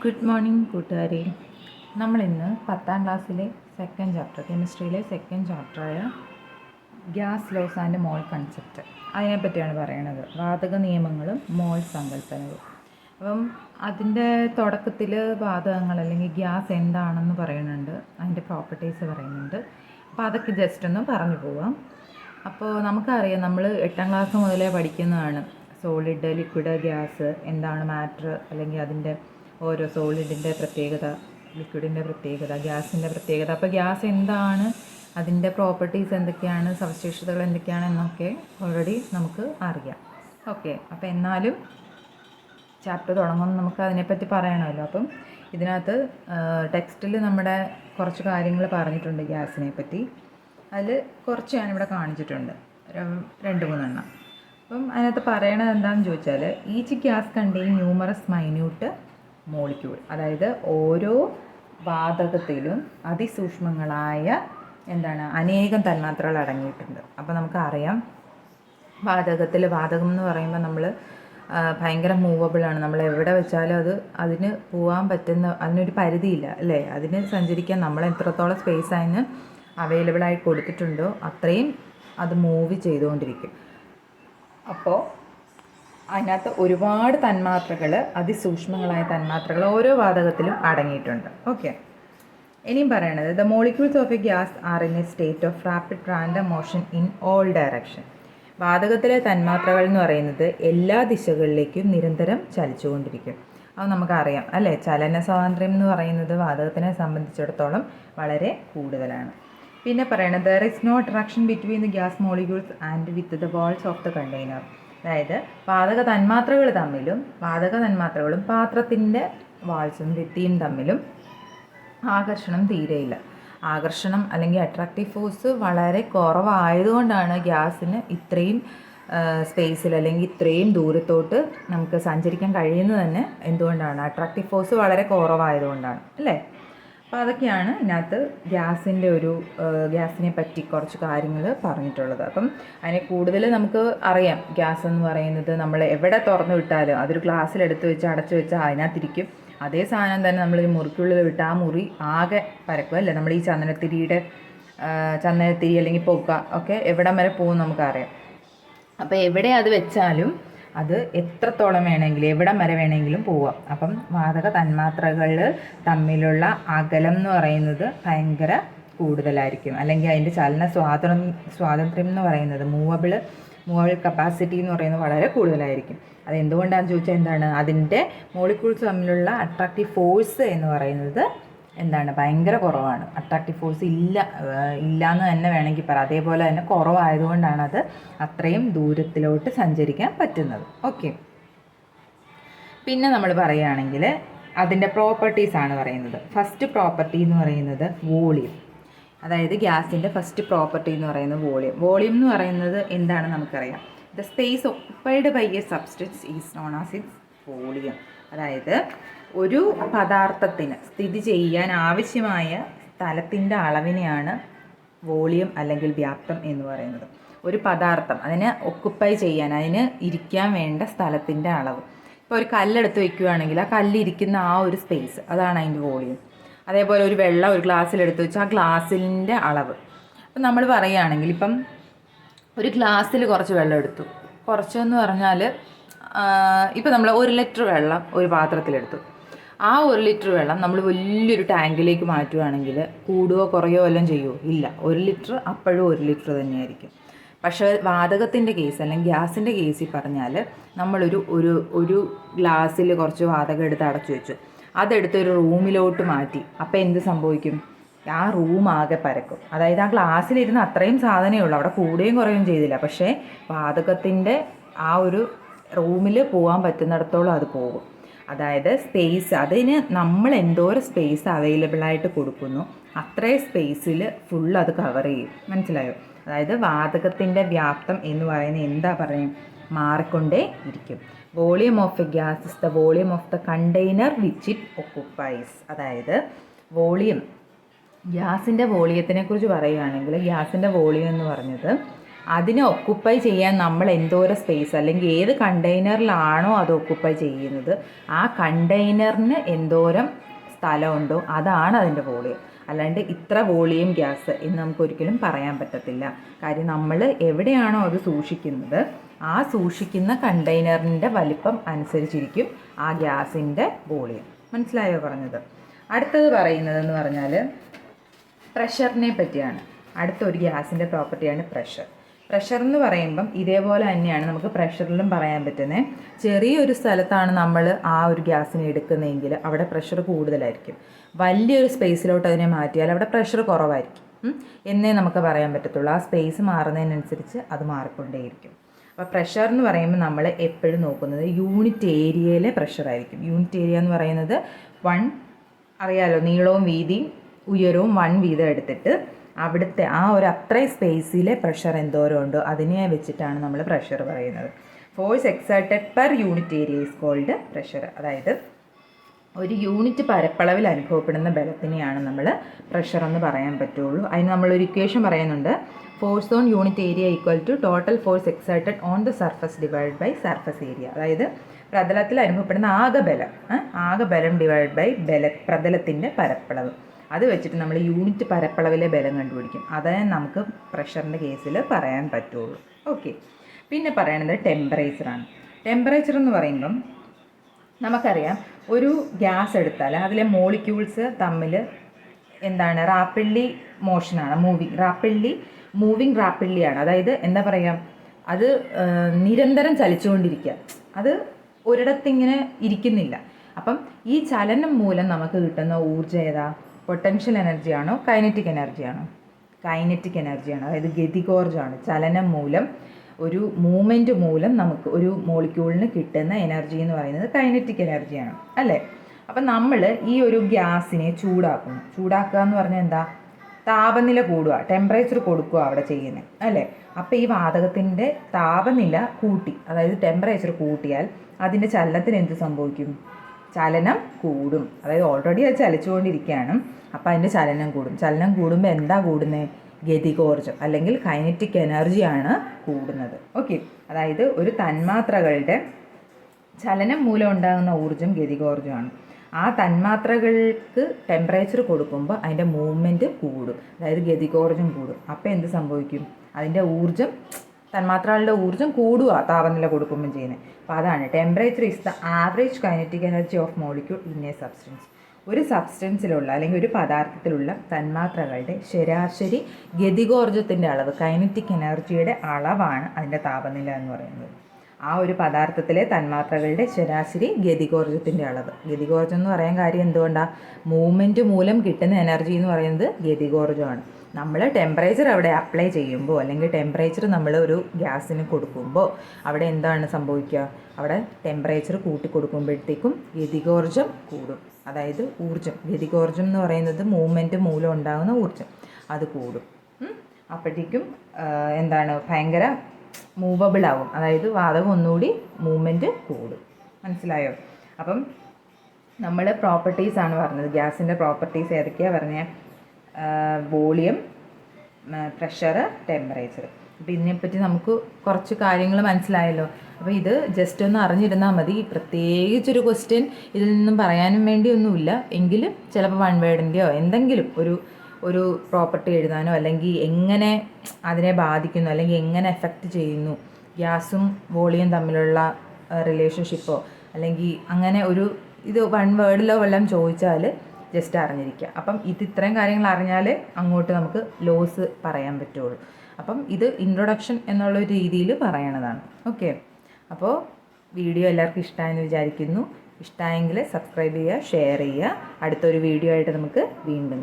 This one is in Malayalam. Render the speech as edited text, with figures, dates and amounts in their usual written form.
ഗുഡ് മോർണിംഗ് കൂട്ടുകാരെ. നമ്മളിന്ന് 10ാം ക്ലാസ്സിലെ സെക്കൻഡ് ചാപ്റ്റർ, കെമിസ്ട്രിയിലെ സെക്കൻഡ് ചാപ്റ്ററായ gas laws and mole concept, അതിനെപ്പറ്റിയാണ് പറയണത്. വാതക നിയമങ്ങളും മോൾ സങ്കല്പനവും. അപ്പം അതിൻ്റെ തുടക്കത്തിൽ വാതകങ്ങൾ അല്ലെങ്കിൽ ഗ്യാസ് എന്താണെന്ന് പറയുന്നുണ്ട്, അതിൻ്റെ പ്രോപ്പർട്ടീസ് പറയുന്നുണ്ട്. അപ്പോൾ അതൊക്കെ ജസ്റ്റ് ഒന്ന് പറഞ്ഞു പോവാം. അപ്പോൾ നമുക്കറിയാം, നമ്മൾ 8ാം ക്ലാസ് മുതലേ പഠിക്കുന്നതാണ് സോളിഡ്, ലിക്വിഡ്, ഗ്യാസ്, എന്താണ് മാറ്റർ, അല്ലെങ്കിൽ അതിൻ്റെ ഓരോ സോളിഡിൻ്റെ പ്രത്യേകത, ലിക്വിഡിൻ്റെ പ്രത്യേകത, ഗ്യാസിൻ്റെ പ്രത്യേകത. അപ്പോൾ ഗ്യാസ് എന്താണ്, അതിൻ്റെ പ്രോപ്പർട്ടീസ് എന്തൊക്കെയാണ്, സവിശേഷതകൾ എന്തൊക്കെയാണെന്നൊക്കെ ഓൾറെഡി നമുക്ക് അറിയാം. ഓക്കെ, അപ്പോൾ എന്നാലും ചാപ്റ്റർ തുടങ്ങുമ്പോൾ നമുക്ക് അതിനെപ്പറ്റി പറയണമല്ലോ. അപ്പം ഇതിനകത്ത് ടെക്സ്റ്റിൽ നമ്മുടെ കുറച്ച് കാര്യങ്ങൾ പറഞ്ഞിട്ടുണ്ട് ഗ്യാസിനെ പറ്റി. അതിൽ കുറച്ച് ഞാനിവിടെ കാണിച്ചിട്ടുണ്ട്, 2-3 എണ്ണം. അപ്പം അതിനകത്ത് പറയണത് എന്താണെന്ന് ചോദിച്ചാൽ, each gas contain numerous minute molecule. അതായത് ഓരോ വാതകത്തിലും അതിസൂക്ഷ്മങ്ങളായ അനേകം തന്മാത്രകൾ അടങ്ങിയിട്ടുണ്ട്. അപ്പോൾ നമുക്കറിയാം, വാതകം എന്ന് പറയുമ്പോൾ നമ്മൾ ഭയങ്കര മൂവബിളാണ്. നമ്മൾ എവിടെ വെച്ചാലും അതിന് പോകാൻ പറ്റുന്ന, അതിനൊരു പരിധിയില്ല അല്ലേ. അതിന് സഞ്ചരിക്കാൻ നമ്മൾ എത്രത്തോളം സ്പേസ് അതിന് അവൈലബിളായി കൊടുത്തിട്ടുണ്ടോ അത്രയും അത് മൂവ് ചെയ്തുകൊണ്ടിരിക്കും. അപ്പോൾ അതിനകത്ത് ഒരുപാട് തന്മാത്രകൾ, അതിസൂക്ഷ്മങ്ങളായ തന്മാത്രകൾ ഓരോ വാതകത്തിലും അടങ്ങിയിട്ടുണ്ട്. ഓക്കെ, ഇനിയും പറയണത്, the molecules of a gas are in a state of rapid random motion in all direction. വാതകത്തിലെ തന്മാത്രകൾ എന്ന് പറയുന്നത് എല്ലാ ദിശകളിലേക്കും നിരന്തരം ചലിച്ചുകൊണ്ടിരിക്കും. അത് നമുക്കറിയാം അല്ലേ. ചലന സ്വാതന്ത്ര്യം എന്ന് പറയുന്നത് വാതകത്തിനെ സംബന്ധിച്ചിടത്തോളം വളരെ കൂടുതലാണ്. പിന്നെ പറയണത്, there is no attraction between the gas molecules and with the walls of the container. അതായത് വാതക തന്മാത്രകളും പാത്രത്തിൻ്റെ വാൾസും ഭിത്തിയും തമ്മിലും ആകർഷണം തീരെയില്ല. ആകർഷണം അല്ലെങ്കിൽ അട്രാക്റ്റീവ് ഫോഴ്സ് വളരെ കുറവായതുകൊണ്ടാണ് ഗ്യാസിന് ഇത്രയും സ്പേസിൽ അല്ലെങ്കിൽ ഇത്രയും ദൂരത്തോട്ട് നമുക്ക് സഞ്ചരിക്കാൻ കഴിയുന്നത് തന്നെ. എന്തുകൊണ്ടാണ്? അട്രാക്റ്റീവ് ഫോഴ്സ് വളരെ കുറവായതുകൊണ്ടാണ് അല്ലേ. അപ്പോൾ അതൊക്കെയാണ് ഇതിനകത്ത് ഗ്യാസിനെ പറ്റി കുറച്ച് കാര്യങ്ങൾ പറഞ്ഞിട്ടുള്ളത്. അപ്പം അതിനെ കൂടുതൽ നമുക്ക് അറിയാം. ഗ്യാസ് എന്ന് പറയുന്നത് നമ്മൾ എവിടെ തുറന്നു വിട്ടാലും, അതൊരു ഗ്ലാസ്സിലെടുത്ത് വെച്ച് അടച്ചു വെച്ചാൽ അതിനകത്തിരിക്കും. അതേ സാധനം തന്നെ നമ്മളൊരു മുറിക്കുള്ളിൽ വിട്ട് ആ മുറി ആകെ പരക്കും അല്ലേ. നമ്മൾ ഈ ചന്ദനത്തിരി അല്ലെങ്കിൽ പുക ഒക്കെ എവിടം വരെ പോകും നമുക്കറിയാം. അപ്പോൾ എവിടെ അത് വെച്ചാലും അത് എത്രത്തോളം വേണമെങ്കിലും എവിടം വരെ വേണമെങ്കിലും പോവാം. അപ്പം വാതക തന്മാത്രകൾ തമ്മിലുള്ള അകലം എന്ന് പറയുന്നത് ഭയങ്കര കൂടുതലായിരിക്കും. അല്ലെങ്കിൽ അതിൻ്റെ ചലന സ്വാതന്ത്ര്യം എന്ന് പറയുന്നത്, മൂവബിൾ കപ്പാസിറ്റി എന്ന് പറയുന്നത് വളരെ കൂടുതലായിരിക്കും. അതെന്തുകൊണ്ടാണെന്ന് ചോദിച്ചാൽ അതിൻ്റെ മോളിക്യൂൾസ് തമ്മിലുള്ള അട്രാക്റ്റീവ് ഫോഴ്സ് എന്ന് പറയുന്നത് ഭയങ്കര കുറവാണ്. അട്രാക്റ്റീവ് ഫോഴ്സ് ഇല്ല എന്ന് തന്നെ വേണമെങ്കിൽ പറയാം. അതേപോലെ തന്നെ കുറവായതുകൊണ്ടാണ് അത് അത്രയും ദൂരത്തിലോട്ട് സഞ്ചരിക്കാൻ പറ്റുന്നത്. ഓക്കെ, പിന്നെ നമ്മൾ പറയുകയാണെങ്കിൽ അതിൻ്റെ പ്രോപ്പർട്ടീസാണ് പറയുന്നത്. ഫസ്റ്റ് പ്രോപ്പർട്ടി എന്ന് പറയുന്നത് വോളിയം. അതായത് ഗ്യാസിൻ്റെ ഫസ്റ്റ് പ്രോപ്പർട്ടി എന്ന് പറയുന്നത് വോളിയം എന്ന് പറയുന്നത് എന്താണ് നമുക്കറിയാം. The space occupied by a substance is known as its volume. അതായത് ഒരു പദാർത്ഥത്തിന് സ്ഥിതി ചെയ്യാൻ ആവശ്യമായ സ്ഥലത്തിൻ്റെ അളവിനെയാണ് വോളിയം അല്ലെങ്കിൽ വ്യാപ്തം എന്ന് പറയുന്നത്. ഒരു പദാർത്ഥം അതിനെ ഒക്കുപ്പൈ ചെയ്യാൻ, അതിന് ഇരിക്കാൻ വേണ്ട സ്ഥലത്തിൻ്റെ അളവ്. ഇപ്പോൾ ഒരു കല്ലെടുത്ത് വയ്ക്കുകയാണെങ്കിൽ ആ കല്ലിരിക്കുന്ന ആ ഒരു സ്പേസ്, അതാണ് അതിൻ്റെ വോളിയം. അതേപോലെ ഒരു വെള്ളം ഒരു ഗ്ലാസ്സിലെടുത്ത് വെച്ചാൽ ആ ഗ്ലാസ്സിൻ്റെ അളവ്. അപ്പം നമ്മൾ പറയുകയാണെങ്കിൽ, ഇപ്പം ഒരു ഗ്ലാസ്സിൽ കുറച്ച് വെള്ളം എടുത്തു, കുറച്ചെന്ന് പറഞ്ഞാൽ ഇപ്പം നമ്മൾ 1 ലിറ്റർ വെള്ളം ഒരു പാത്രത്തിലെടുത്തു. ആ 1 ലിറ്റർ വെള്ളം നമ്മൾ വലിയൊരു ടാങ്കിലേക്ക് മാറ്റുകയാണെങ്കിൽ കൂടുകയോ കുറയോ എല്ലാം ചെയ്യുമോ? ഇല്ല. 1 ലിറ്റർ അപ്പോഴും 1 ലിറ്റർ തന്നെയായിരിക്കും. പക്ഷേ വാതകത്തിൻ്റെ കേസ് അല്ലെങ്കിൽ ഗ്യാസിൻ്റെ കേസിൽ പറഞ്ഞാൽ, നമ്മളൊരു ഒരു ഗ്ലാസ്സിൽ കുറച്ച് വാതകം എടുത്ത് അടച്ചു വെച്ചു, അതെടുത്തൊരു റൂമിലോട്ട് മാറ്റി. അപ്പോൾ എന്ത് സംഭവിക്കും? ആ റൂം ആകെ പരക്കും. അതായത് ആ ഗ്ലാസ്സിലിരുന്ന് അത്രയും സാധനമേ ഉള്ളൂ, അവിടെ കൂടുകയും കുറയുകയും ചെയ്തില്ല. പക്ഷേ വാതകത്തിൻ്റെ ആ ഒരു റൂമിൽ പോകാൻ പറ്റുന്നിടത്തോളം അത് പോകും. അതായത് സ്പേസ്, അതിന് നമ്മൾ എന്തോരം സ്പേസ് അവൈലബിളായിട്ട് കൊടുക്കുന്നു അത്രയും സ്പേസിൽ ഫുൾ അത് കവർ ചെയ്യും. മനസ്സിലായോ? അതായത് വാതകത്തിൻ്റെ വ്യാപ്തം എന്ന് പറയുന്നത് മാറിക്കൊണ്ടേ ഇരിക്കും. Volume of a gas is the volume of the container which it ഒക്കുപ്പൈസ്. അതായത് ഗ്യാസിൻ്റെ വോളിയത്തിനെ കുറിച്ച് പറയുകയാണെങ്കിൽ, ഗ്യാസിൻ്റെ വോളിയം എന്ന് പറഞ്ഞത് അതിനെ ഒക്കുപ്പൈ ചെയ്യാൻ നമ്മൾ എന്തോരം സ്പേസ് അല്ലെങ്കിൽ ഏത് കണ്ടെയ്നറിലാണോ അത് ഒക്കുപ്പൈ ചെയ്യുന്നത് ആ കണ്ടെയ്നറിന് എന്തോരം സ്ഥലമുണ്ടോ അതാണ് അതിൻ്റെ വോളിയം. അല്ലാണ്ട് ഇത്ര വോളിയം ഗ്യാസ് എന്ന് നമുക്ക് ഒരിക്കലും പറയാൻ പറ്റത്തില്ല. കാര്യം നമ്മൾ എവിടെയാണോ അത് സൂക്ഷിക്കുന്നത് ആ സൂക്ഷിക്കുന്ന കണ്ടെയ്നറിൻ്റെ വലിപ്പം അനുസരിച്ചിരിക്കും ആ ഗ്യാസിൻ്റെ വോളിയം. മനസ്സിലായോ പറഞ്ഞത്? അടുത്തത് പറയുന്നതെന്ന് പറഞ്ഞാൽ പ്രഷറിനെ പറ്റിയാണ്. അടുത്തൊരു ഗ്യാസിൻ്റെ പ്രോപ്പർട്ടിയാണ് പ്രഷർ. പ്രഷർ എന്ന് പറയുമ്പം ഇതേപോലെ തന്നെയാണ് നമുക്ക് പ്രഷറിലും പറയാൻ പറ്റുന്നത്. ചെറിയൊരു സ്ഥലത്താണ് നമ്മൾ ആ ഒരു ഗ്യാസിനെ എടുക്കുന്നതെങ്കിൽ അവിടെ പ്രഷർ കൂടുതലായിരിക്കും. വലിയൊരു സ്പേസിലോട്ട് അതിനെ മാറ്റിയാൽ അവിടെ പ്രഷർ കുറവായിരിക്കും എന്നേ നമുക്ക് പറയാൻ പറ്റത്തുള്ളൂ. ആ സ്പേസ് മാറുന്നതിനനുസരിച്ച് അത് മാറിക്കൊണ്ടേയിരിക്കും. അപ്പോൾ പ്രഷർ എന്ന് പറയുമ്പോൾ നമ്മൾ എപ്പോഴും നോക്കുന്നത് യൂണിറ്റ് ഏരിയയിലെ പ്രഷറായിരിക്കും. യൂണിറ്റ് ഏരിയ എന്ന് പറയുന്നത് 1 അറിയാലോ, നീളവും വീതിയും ഉയരവും 1 വീതം എടുത്തിട്ട് അവിടുത്തെ ആ ഒരു അത്രയും സ്പേസിലെ പ്രഷർ എന്തോരം ഉണ്ടോ അതിനെ വെച്ചിട്ടാണ് നമ്മൾ പ്രഷർ പറയുന്നത്. Force exerted per unit area is called pressure. അതായത് ഒരു യൂണിറ്റ് പരപ്പളവിൽ അനുഭവപ്പെടുന്ന ബലത്തിനെയാണ് നമ്മൾ പ്രഷർ എന്ന് പറയാൻ പറ്റുള്ളൂ. അതിന് നമ്മളൊരു ഇക്വേഷൻ പറയുന്നുണ്ട്. Force on unit area equal to total force exerted on the surface divide by surface area. അതായത് പ്രതലത്തിൽ അനുഭവപ്പെടുന്ന ആകെ ബലം ഡിവൈഡ് ബൈ പ്രതലത്തിൻ്റെ പരപ്പളവ്. അത് വെച്ചിട്ട് നമ്മൾ യൂണിറ്റ് പരപ്പളവിലെ ബലം കണ്ടുപിടിക്കും. അതേ നമുക്ക് പ്രഷറിൻ്റെ കേസിൽ പറയാൻ പറ്റുള്ളൂ. ഓക്കെ. പിന്നെ പറയുന്നത് ടെമ്പറേച്ചറാണ്. ടെമ്പറേച്ചർ എന്ന് പറയുമ്പം നമുക്കറിയാം ഒരു ഗ്യാസ് എടുത്താൽ അതിലെ മോളിക്യൂൾസ് തമ്മിൽ എന്താണ് റാപ്പിഡ്ലി മോഷനാണ്, മൂവിങ് റാപ്പിഡ്ലിയാണ്. അതായത് എന്താ പറയുക, അത് നിരന്തരം ചലിച്ചുകൊണ്ടിരിക്കുക, അത് ഒരിടത്തിങ്ങനെ ഇരിക്കുന്നില്ല. അപ്പം ഈ ചലനം മൂലം നമുക്ക് കിട്ടുന്ന ഊർജ്ജം ഏതാ? പൊട്ടൻഷ്യൽ എനർജിയാണോ കൈനറ്റിക് എനർജിയാണോ? കൈനറ്റിക് എനർജിയാണ്. അതായത് ഗതികോർജ്ജമാണ്. ചലനം മൂലം ഒരു മൂവ്മെൻറ്റ് മൂലം നമുക്ക് ഒരു മോളിക്യൂളിന് കിട്ടുന്ന എനർജി എന്ന് പറയുന്നത് കൈനറ്റിക് എനർജിയാണ് അല്ലേ? അപ്പം നമ്മൾ ഈ ഒരു ഗ്യാസിനെ ചൂടാക്കുക എന്ന് പറഞ്ഞാൽ എന്താ? താപനില കൂടുക, ടെമ്പറേച്ചർ കൊടുക്കുക അവിടെ ചെയ്യുന്നത് അല്ലേ? അപ്പോൾ ഈ വാതകത്തിൻ്റെ താപനില കൂട്ടി, അതായത് ടെമ്പറേച്ചർ കൂട്ടിയാൽ അതിൻ്റെ ചലനത്തിന് എന്ത് സംഭവിക്കും? ചലനം കൂടും. അതായത് ഓൾറെഡി അത് ചലിച്ചുകൊണ്ടിരിക്കുകയാണ്, അപ്പോൾ അതിൻ്റെ ചലനം കൂടും. ചലനം കൂടുമ്പോൾ എന്താ കൂടുന്നത്? ഗതികോർജ്ജം അല്ലെങ്കിൽ കൈനറ്റിക് എനർജിയാണ് കൂടുന്നത്. ഓക്കെ. അതായത് ഒരു തന്മാത്രകളുടെ ചലനം മൂലം ഉണ്ടാകുന്ന ഊർജ്ജം ഗതികോർജ്ജമാണ്. ആ തന്മാത്രകൾക്ക് ടെമ്പറേച്ചർ കൊടുക്കുമ്പോൾ അതിൻ്റെ മൂവ്മെൻറ്റ് കൂടും, അതായത് ഗതികോർജ്ജം കൂടും. അപ്പോൾ എന്ത് സംഭവിക്കും? അതിൻ്റെ ഊർജ്ജം, തന്മാത്രകളുടെ ഊർജ്ജം കൂടുക താപനില കൊടുക്കുമ്പോൾ ചെയ്യുന്നത്. അപ്പോൾ അതാണ് temperature is the average kinetic energy of molecule in A substance. ഒരു സബ്സ്റ്റൻസിലുള്ള അല്ലെങ്കിൽ ഒരു പദാർത്ഥത്തിലുള്ള തന്മാത്രകളുടെ ശരാശരി ഗതികോർജ്ജത്തിൻ്റെ അളവ്, കൈനറ്റിക് എനർജിയുടെ അളവാണ് അതിൻ്റെ താപനില എന്ന് പറയുന്നത്. ആ ഒരു പദാർത്ഥത്തിലെ തന്മാത്രകളുടെ ശരാശരി ഗതികോർജ്ജത്തിൻ്റെ അളവ്. ഗതികോർജ്ജം എന്ന് പറയാൻ കാര്യം എന്തുകൊണ്ടാണ്? മൂവ്മെൻറ്റ് മൂലം കിട്ടുന്ന എനർജി എന്ന് പറയുന്നത് ഗതികോർജ്ജമാണ്. നമ്മൾ ടെമ്പറേച്ചർ അവിടെ അപ്ലൈ ചെയ്യുമ്പോൾ അല്ലെങ്കിൽ ടെമ്പറേച്ചർ നമ്മൾ ഒരു ഗ്യാസിന് കൊടുക്കുമ്പോൾ അവിടെ എന്താണ് സംഭവിക്കുക? അവിടെ ടെമ്പറേച്ചർ കൂട്ടി കൊടുക്കുമ്പോഴത്തേക്കും ഗതികോർജ്ജം കൂടും. അതായത് ഊർജ്ജം, ഗതികോർജ്ജം എന്ന് പറയുന്നത് മൂവ്മെൻറ്റ് മൂലം ഉണ്ടാകുന്ന ഊർജ്ജം, അത് കൂടും. അപ്പോഴത്തേക്കും എന്താണ് ഭയങ്കര മൂവബിൾ ആവും, അതായത് വാതകം ഒന്നുകൂടി മൂവ്മെൻറ്റ് കൂടും. മനസ്സിലായോ? അപ്പം നമ്മൾ പ്രോപ്പർട്ടീസാണ് പറഞ്ഞത്. ഗ്യാസിൻ്റെ പ്രോപ്പർട്ടീസ് ഏതൊക്കെയാണ് പറഞ്ഞത്? Volume, pressure, temperature. അപ്പോൾ ഇതിനെപ്പറ്റി നമുക്ക് കുറച്ച് കാര്യങ്ങൾ മനസ്സിലായല്ലോ. അപ്പോൾ ഇത് ജസ്റ്റ് ഒന്ന് അറിഞ്ഞിരുന്നാൽ മതി. പ്രത്യേകിച്ചൊരു ക്വസ്റ്റ്യൻ ഇതിൽ നിന്നും പറയാനും വേണ്ടിയൊന്നുമില്ല. എങ്കിലും ചിലപ്പോൾ 1 വേർഡിൻ്റെയോ എന്തെങ്കിലും ഒരു പ്രോപ്പർട്ടി എഴുതാനോ അല്ലെങ്കിൽ എങ്ങനെ അതിനെ ബാധിക്കുന്നു അല്ലെങ്കിൽ എങ്ങനെ എഫക്റ്റ് ചെയ്യുന്നു ഗ്യാസും വോളിയം തമ്മിലുള്ള റിലേഷൻഷിപ്പോ അല്ലെങ്കിൽ അങ്ങനെ ഇത് 1 വേർഡിലോ വല്ലതും ചോദിച്ചാൽ ജസ്റ്റ് അറിഞ്ഞിരിക്കുക. അപ്പം ഇത്രയും കാര്യങ്ങൾ അറിഞ്ഞാൽ അങ്ങോട്ട് നമുക്ക് ലോസ് പറയാൻ പറ്റുള്ളൂ. അപ്പം ഇത് ഇൻട്രൊഡക്ഷൻ എന്നുള്ള രീതിയിൽ പറയണതാണ്. ഓക്കെ. അപ്പോൾ വീഡിയോ എല്ലാവർക്കും ഇഷ്ടമായെന്ന് വിചാരിക്കുന്നു. ഇഷ്ടമായെങ്കിൽ സബ്സ്ക്രൈബ് ചെയ്യുക, ഷെയർ ചെയ്യുക. അടുത്തൊരു വീഡിയോ ആയിട്ട് നമുക്ക് വീണ്ടും